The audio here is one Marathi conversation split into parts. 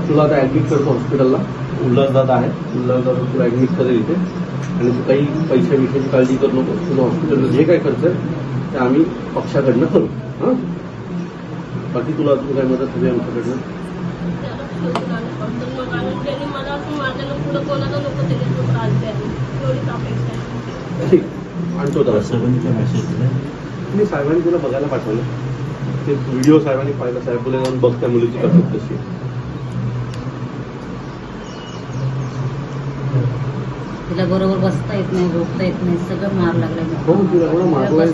तुला आता ऍडमिट करतो हॉस्पिटलला. उल्हासदादा आहे, उल्हासदादा तुला ऍडमिट करेल इथे. आणि तू काही पैशा विषयाची काळजी करू नको. तुला हॉस्पिटलला जे काय खर्च आहे ते आम्ही पक्षाकडनं करू. हा, बाकी तुला अजून काय मदत हवी आमच्याकडनं? ठीक, आणतो त्याला. मी साहेबांनी तुला बघायला पाठवलं. ते व्हिडिओ साहेबांनी पाहिला. साहेब बोले जाऊन बघ त्या मुलीची तब्येत कशी आहे. तिला बरोबर बसता येत नाही, झोपता येत नाही, सगळं मार लागलाय. हो, तिला एवढं मारलाय.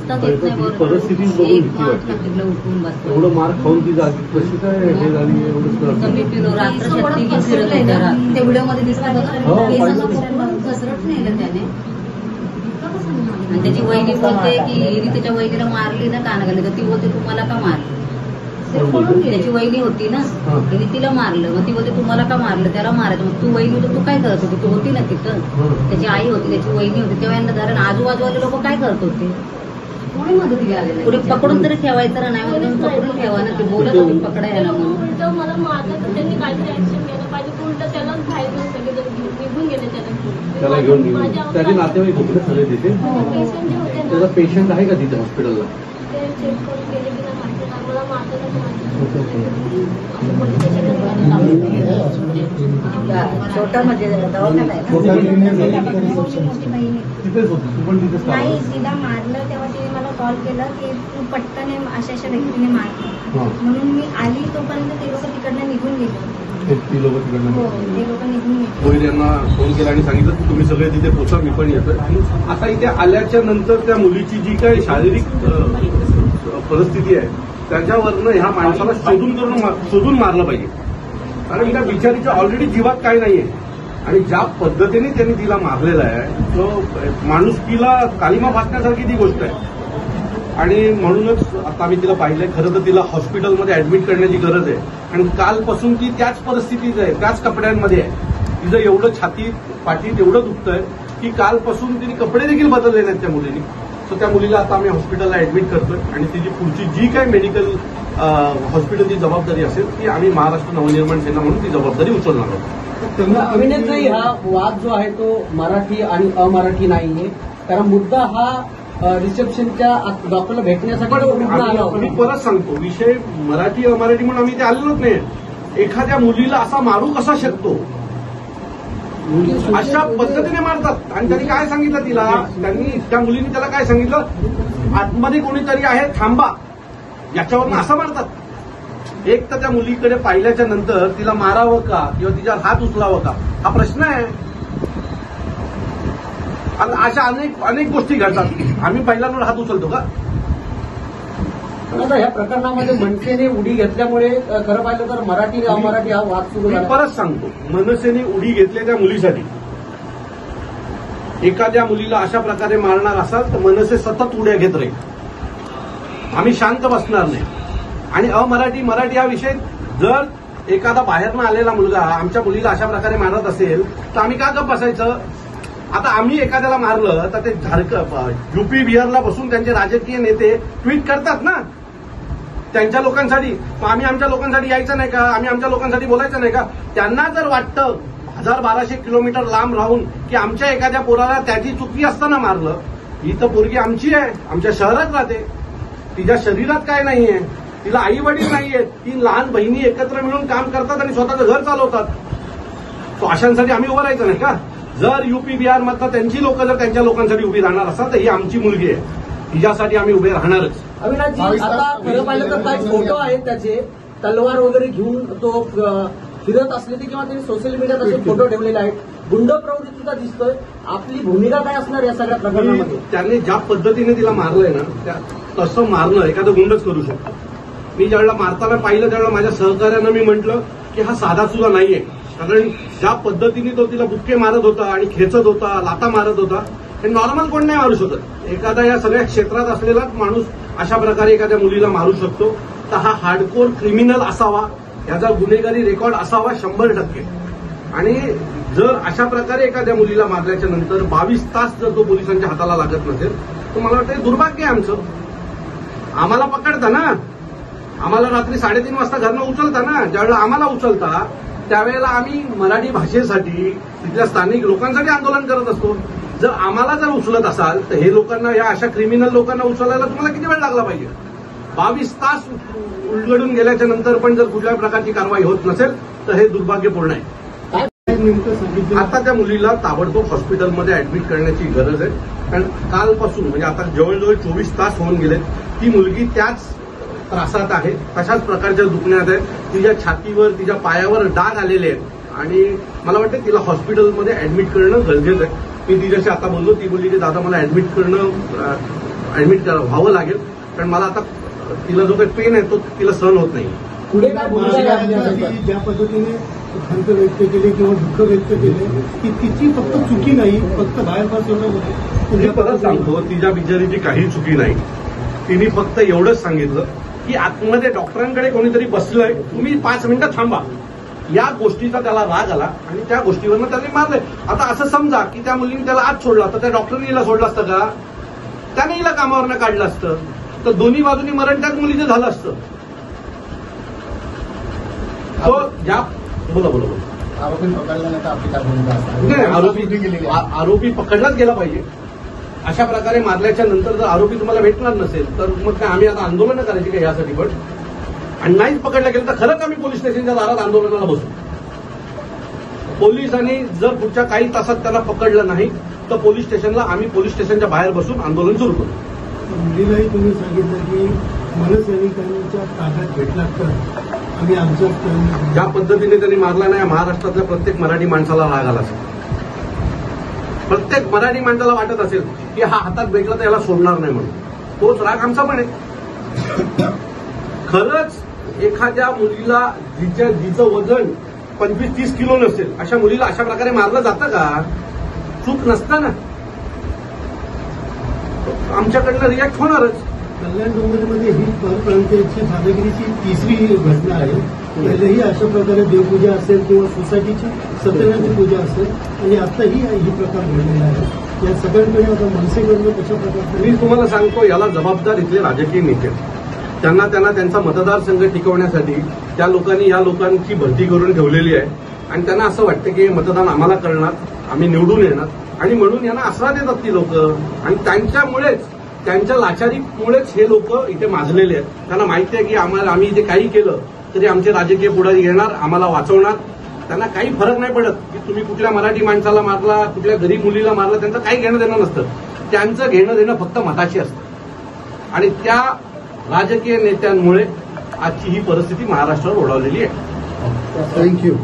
परिस्थिती बघून भीती वाटते. उठून बसतो. एवढं मार खाऊन ती जागी कशी काय हे झाली एवढं कमी पिलो. रात्र शक्ती फिरत आहे जरा. त्या व्हिडिओमध्ये दिसतात घसरत नाही त्याने. आणि त्याची वहिनी बोलते की त्याच्या वहिनीला मारली ना कानाखाली, तर ती बोलते तुम्हाला का मारली. त्याची वहिनी होती ना, तिने तिला मारलं. मग ती बोलते तुम्हाला का मारलं, त्याला मारायचं. मग तू वहिनी होती, तू काय करत होती? तू होती ना तिथं. त्याची आई होती, त्याची वहिनी होती. तेव्हा यांना धरण आजूबाजूवाले लोक काय करत होते? पुढे मदतीला आले. पुढे पकडून तरी ठेवायचं ना. नाही म्हणजे पकडून ठेवा ना. ते बोलत होते पकडायला म्हणून. मला मारलं तर त्यांनी काहीतरी ऍक्शन घ्यायला पाहिजे. उलट त्यालाच बाहेर निघून गेले. त्याला घेऊन त्याचे नातेवाईक होते ना सगळे तिथे. त्याचा पेशंट आहे का तिथे हॉस्पिटलला? चेक करून गेले की मला मारलं. छोटा म्हणजे दवाखाना आहे. नाही, तिला मारलं तेव्हा तिने मला कॉल केला की तू पटकन अशा व्यक्तीने मारलं. म्हणून मी आली तोपर्यंत ते लोक तिकडनं निघून गेले. ती लोक तिकडनं ते लोक निघून गेले. कोणी यांना फोन केला आणि सांगितलं की तुम्ही सगळे तिथे पोचा, मी पण येतोय. आता इथे आल्याच्या नंतर त्या मुलीची जी काही शारीरिक परिस्थिती आहे त्याच्यावरनं ह्या माणसाला शोधून मारलं पाहिजे. कारण त्या बिचारीच्या ऑलरेडी जीवात काही नाहीये. आणि ज्या पद्धतीने त्यांनी तिला मारलेला आहे तो माणुसकीला कालिमा फासण्यासारखी ती गोष्ट आहे. आणि म्हणूनच आता आम्ही तिला पाहिलंय. खरं तर तिला हॉस्पिटलमध्ये ऍडमिट करण्याची गरज आहे. आणि कालपासून ती त्याच परिस्थितीत आहे, त्याच कपड्यांमध्ये आहे. तिचं एवढं छातीत पाठीत एवढं दुखतंय की कालपासून तिने कपडे देखील बदलले नाहीत त्या मुलीने. सो त्या मुलीला आता आम्ही हॉस्पिटलला ऍडमिट करतोय. आणि तिची पुढची जी काही मेडिकल हॉस्पिटलची जबाबदारी असेल ती आम्ही महाराष्ट्र नवनिर्माण सेना म्हणून ती जबाबदारी उचलणार आहोत. अभिनेत्री हा वाद जो आहे तो मराठी आणि अमराठी नाहीये. कारण मुद्दा हा रिसेप्शनच्या डॉक्टरला भेटण्यासाठी मी परत सांगतो, विषय मराठी अमराठी म्हणून आम्ही ते आलेलोच नाही. एखाद्या मुलीला असा मारू कसा शकतो? अशा पद्धतीने मारतात. आणि त्यांनी काय सांगितलं तिला? त्या मुलीने त्याला काय सांगितलं? आतमध्ये कोणीतरी आहे, थांबा. याच्यावरनं असं मारतात. एक तर त्या मुलीकडे पाहिल्याच्या नंतर तिला मारावं का किंवा तिच्यावर हात उचलावं का हा प्रश्न आहे. अशा अनेक गोष्टी घडतात. आम्ही पहिल्यांदा हात उचलतो का? आता या प्रकरणामध्ये मनसेने उडी घेतल्यामुळे खरं पाहिलं तर मराठी अमराठी हा वाद सुरू झाला. मी परत सांगतो, मनसेने उडी घेतली त्या मुलीसाठी. एखाद्या मुलीला अशा प्रकारे मारणार असाल तर मनसे सतत उड्या घेत राहील. आम्ही शांत बसणार नाही. आणि अमराठी मराठी हा विषय जर एखादा बाहेरनं आलेला मुलगा आमच्या मुलीला अशा प्रकारे मारत असेल तर आम्ही का गप्प बसायचं? आता आम्ही एखाद्याला मारलं तर ते युपी बिहारला बसून त्यांचे राजकीय नेते ट्विट करतात ना त्यांच्या लोकांसाठी. मग आम्ही आमच्या लोकांसाठी यायचं नाही का? आम्ही आमच्या लोकांसाठी बोलायचं नाही का? त्यांना जर वाटतं 1000-1200 किलोमीटर लांब राहून की आमच्या एखाद्या पोराला त्याची चुकी असताना मारलं, ही तर पोरगी आमची आहे, आमच्या शहरात राहते, तिच्या शरीरात काय नाहीये, तिला आई वडील नाहीयेत, 3 लहान बहिणी एकत्र मिळून काम करतात आणि स्वतःचं घर चालवतात. तो अशांसाठी आम्ही उभं राहायचं नाही का? जर युपी बिहारमधनं त्यांची लोक जर त्यांच्या लोकांसाठी उभी राहणार असाल तर ही आमची मुलगी आहे. हिच्यासाठी आम्ही उभे राहणारच. अविनाशजी, आता खरं पाहिलं तर काही फोटो आहेत त्याचे, तलवार वगैरे घेऊन तो फिरत असलेले किंवा त्यांनी सोशल मीडियात असे फोटो ठेवलेले आहेत. गुंड प्रवृत्ती सुद्धा दिसतोय. आपली भूमिका काय असणार या सगळ्या प्रकरणामध्ये? त्याने ज्या पद्धतीने तिला मारलंय ना, तसं मारणं एखादं गुंडच करू शकतो. मी ज्यावेळेला मारताना पाहिलं त्यावेळेला माझ्या सहकार्यानं मी म्हटलं की हा साधा सुद्धा नाहीये, कारण ज्या पद्धतीने तो तिला बुक्के मारत होता आणि खेचत होता, लाता मारत होता, हे नॉर्मल कोण नाही मारू शकत. एखादा या सगळ्या क्षेत्रात असलेला माणूस अशा प्रकारे एखाद्या मुलीला मारू शकतो. तर हा हार्डकोर क्रिमिनल असावा, याचा गुन्हेगारी रेकॉर्ड असावा 100%. आणि जर अशा प्रकारे एखाद्या मुलीला मारल्याच्या नंतर 22 तास जर तो पोलिसांच्या हाताला लागत नसेल तर मला वाटतं दुर्भाग्य आहे आमचं. आम्हाला पकडता ना, आम्हाला रात्री 3:30 वाजता घरनं उचलता ना. ज्यावेळेला आम्हाला उचलता त्यावेळेला आम्ही मराठी भाषेसाठी, तिथल्या स्थानिक लोकांसाठी आंदोलन करत असतो. जर आम्हाला जर उचलत असाल तर हे लोकांना, या अशा क्रिमिनल लोकांना उचलायला तुम्हाला किती वेळ लागला पाहिजे? 22 तास उलगडून गेल्याच्या नंतर पण जर कुठल्याही प्रकारची कारवाई होत नसेल तर हे दुर्भाग्यपूर्ण आहे. आता त्या मुलीला ताबडतोब हॉस्पिटलमध्ये ऍडमिट करण्याची गरज आहे. कारण कालपासून, म्हणजे आता जवळजवळ 24 तास होऊन गेले, ती मुलगी त्याच त्रासात आहे, तशाच प्रकारच्या दुखण्यात आहे. तिच्या छातीवर, तिच्या पायावर डाग आलेले आहेत आणि मला वाटतं तिला हॉस्पिटलमध्ये ऍडमिट करणं गरजेचं आहे. मी तिच्याशी आता बोललो, ती बोलली की दादा मला ऍडमिट व्हावं लागेल, कारण मला आता तिला जो काही पेन आहे तो तिला सहन होत नाही. पुढे काय ज्या पद्धतीने खंत व्यक्त केली किंवा दुःख व्यक्त केले की तिची फक्त चुकी नाही, फक्त बाहेर पास होणं. मी परत सांगतो, तिच्या बिचारीची काही चुकी नाही. तिने फक्त एवढंच सांगितलं की आतमध्ये डॉक्टरांकडे कोणीतरी बसलंय, तुम्ही 5 मिनिटं थांबा. या गोष्टीचा त्याला राग आला आणि त्या गोष्टीवरनं त्याने मारलंय. आता असं समजा की त्या मुलीने त्याला आत सोडला तर त्या डॉक्टरने हिला सोडलं असतं का? त्याने हिला कामावरनं काढलं असतं तर दोन्ही बाजूनी मरण त्याच मुलीचं झालं असतं. तो ज्या बोला आरोपी पकडल्यानंतर आपली काय भूमिका नाही, आरोपी पकडलाच गेला पाहिजे. अशा प्रकारे मारल्याच्या नंतर जर आरोपी तुम्हाला भेटणार नसेल तर मग काय आम्ही आता आंदोलनं करायची का यासाठी? पण आणि नाहीच पकडलं गेलं तर खरंच आम्ही पोलीस स्टेशनच्या दारात आंदोलनाला बसू. पोलिसांनी जर पुढच्या काही तासात त्याला पकडलं नाही तर पोलीस स्टेशनला, आम्ही पोलीस स्टेशनच्या बाहेर बसून आंदोलन सुरू करू. मुलीलाही तुम्ही सांगितलं की मनसैनिकांच्या ताब्यात भेटला तर आम्ही आमच्या, ज्या पद्धतीने त्यांनी मारला नाही, महाराष्ट्रातल्या प्रत्येक मराठी माणसाला राग आला असेल. प्रत्येक मराठी माणसाला वाटत असेल की हा हातात भेटला तर याला सोडणार नाही म्हणून. तोच राग आमचा पण आहे. खरंच एखाद्या मुलीला जिचं वजन 25-30 किलो नसेल अशा मुलीला अशा प्रकारे मारलं जातं का? चूक नसतं ना, आमच्याकडनं रिॲक्ट होणारच. कल्याण डोंगरमध्ये ही परप्रांतीयची दादागिरीची 3री घटना आहे. पहिलेही अशा प्रकारे देवपूजा असेल किंवा सोसायटीची सत्यनारायण पूजा असेल आणि आताही ही प्रकार घडलेला आहे. या सगळ्यांकडे आता मनसेकडनं कशा प्रकारचे, मी तुम्हाला सांगतो, याला जबाबदार इथले राजकीय नेते. त्यांना त्यांचा मतदारसंघ टिकवण्यासाठी त्या लोकांनी या लोकांची भरती करून ठेवलेली आहे आणि त्यांना असं वाटतं की मतदान आम्हाला करणार, आम्ही निवडून येणार आणि म्हणून यांना आसरा देतात ती लोक. आणि त्यांच्यामुळेच, त्यांच्या लाचारीमुळेच हे लोक इथे माजलेले आहेत. त्यांना माहिती आहे की आम्ही इथे काही केलं तरी आमचे राजकीय पुढारी येणार, आम्हाला वाचवणार. त्यांना काही फरक नाही पडत की तुम्ही कुठल्या मराठी माणसाला मारला, कुठल्या गरीब मुलीला मारला, त्यांचं काही घेणं देणं नसतं. त्यांचं घेणं देणं फक्त मताशी असतं आणि त्या राजकीय नेत्यांमुळे आजची ही परिस्थिती महाराष्ट्रावर ओढावलेली आहे. थँक्यू.